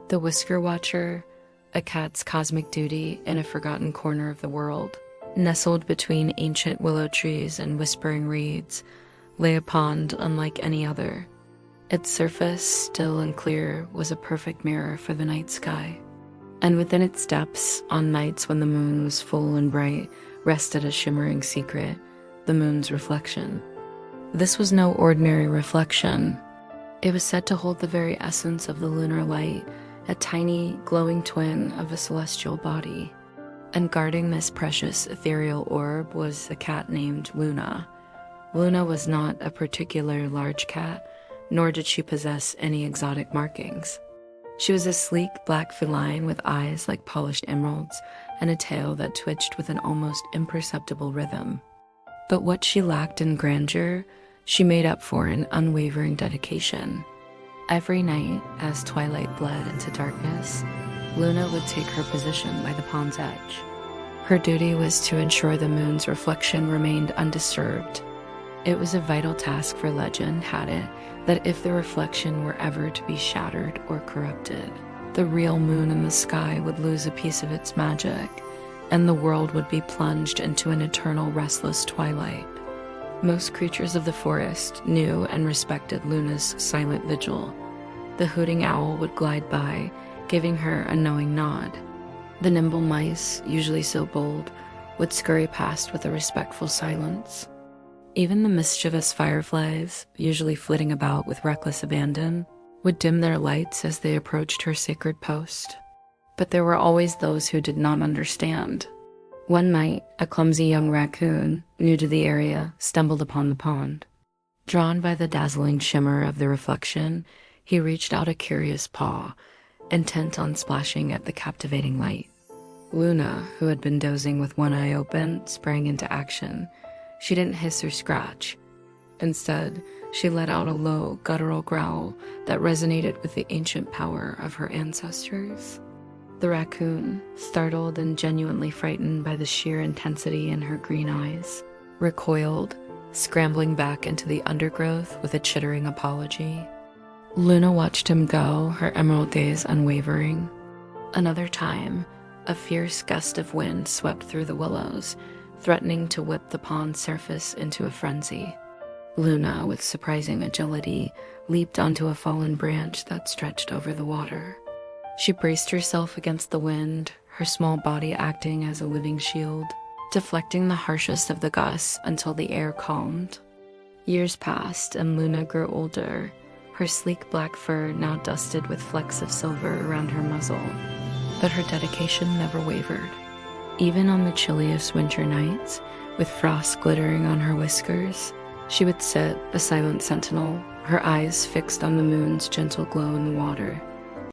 The Whisker Watcher, a cat's cosmic duty in a forgotten corner of the world. Nestled between ancient willow trees and whispering reeds, lay a pond unlike any other. Its surface, still and clear, was a perfect mirror for the night sky. And within its depths, on nights when the moon was full and bright, rested a shimmering secret, the moon's reflection. This was no ordinary reflection. It was said to hold the very essence of the lunar light, a tiny, glowing twin of a celestial body. And guarding this precious ethereal orb was a cat named Luna. Luna was not a particular large cat, nor did she possess any exotic markings. She was a sleek black feline with eyes like polished emeralds and a tail that twitched with an almost imperceptible rhythm. But what she lacked in grandeur, she made up for in unwavering dedication. Every night, as twilight bled into darkness, Luna would take her position by the pond's edge. Her duty was to ensure the moon's reflection remained undisturbed. It was a vital task, for legend had it that if the reflection were ever to be shattered or corrupted, the real moon in the sky would lose a piece of its magic, and the world would be plunged into an eternal restless twilight. Most creatures of the forest knew and respected Luna's silent vigil. The hooting owl would glide by, giving her a knowing nod. The nimble mice, usually so bold, would scurry past with a respectful silence. Even the mischievous fireflies, usually flitting about with reckless abandon, would dim their lights as they approached her sacred post. But there were always those who did not understand. One night, a clumsy young raccoon, new to the area, stumbled upon the pond. Drawn by the dazzling shimmer of the reflection, he reached out a curious paw, intent on splashing at the captivating light. Luna, who had been dozing with one eye open, sprang into action. She didn't hiss or scratch. Instead, she let out a low, guttural growl that resonated with the ancient power of her ancestors. The raccoon, startled and genuinely frightened by the sheer intensity in her green eyes, recoiled, scrambling back into the undergrowth with a chittering apology. Luna watched him go, her emerald gaze unwavering. Another time, a fierce gust of wind swept through the willows, threatening to whip the pond's surface into a frenzy. Luna, with surprising agility, leaped onto a fallen branch that stretched over the water. She braced herself against the wind, her small body acting as a living shield, deflecting the harshest of the gusts until the air calmed. Years passed and Luna grew older, her sleek black fur now dusted with flecks of silver around her muzzle. But her dedication never wavered. Even on the chilliest winter nights, with frost glittering on her whiskers, she would sit, a silent sentinel, her eyes fixed on the moon's gentle glow in the water.